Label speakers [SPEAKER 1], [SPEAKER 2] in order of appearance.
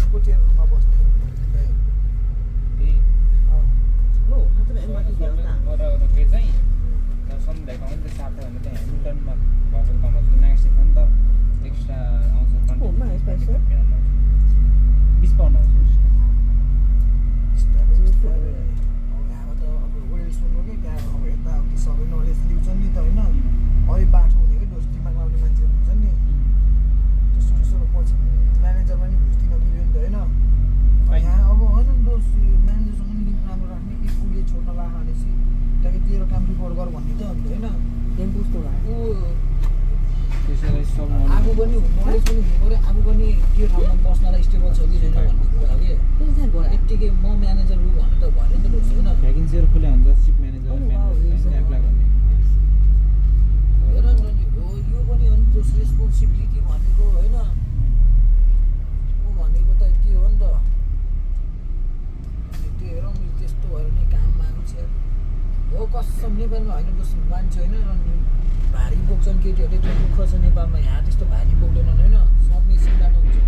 [SPEAKER 1] बसको टेबलमा बस्ने
[SPEAKER 2] सम्झाएको पनि त्यो साथै भने त्यहाँ हेमिल्टनमा भएको कमर्स नाइट सिफ्ट हो नि त एक्स्ट्रा आउँछ 20 पाउन्ड आउँछ
[SPEAKER 1] सुन्नु कि त्यहाँ अब यताउति सबै नलेज लिउँछन् नि त होइन अहिले बाठो हुने कि ढोस दिमाग लाउने मान्छेहरू हुन्छन् नि त्यस्तो पछि म्यानेजरमा नि घुस दिन मिल्यो नि त होइन यहाँ अब होइन दोष म्यानेजरसँग नि लिङ्क राम्रो राख्ने एक उसले छोड्न ला भनेपछि त्यहाँदेखि तेरो काम रिपोर्ट गर भन्ने त अन्त होइन आफू पनि नलेज पनि हुनु पऱ्यो आफू पनि त्यो ठाउँमा बस्नलाई स्टेबल छ कि छैन भन्ने कुरा हो कि यत्तिकै म म्यानेजर हो भन्नु त भएन नि त ढोस होइन
[SPEAKER 2] भ्याकेन्सीहरू खुला हुन्छ सिप म्यानेजर एप्लाई गर्ने
[SPEAKER 1] हेर न नि हो यो पनि हो नि दोस रेस्पोन्सिबिलिटी भनेको होइन ऊ भनेको त त्यो हो नि त अनि त्यो हेरौँ त्यस्तो भएर नि काम माग्छ हो कसम नेपालमा होइन दोस मान्छे होइन भारी बोक्छन् केटीहरूले त्यो दुःख छ नेपालमा यहाँ त्यस्तो भारी बोक्दैनन् होइन सब मेसिनबाट हुन्छ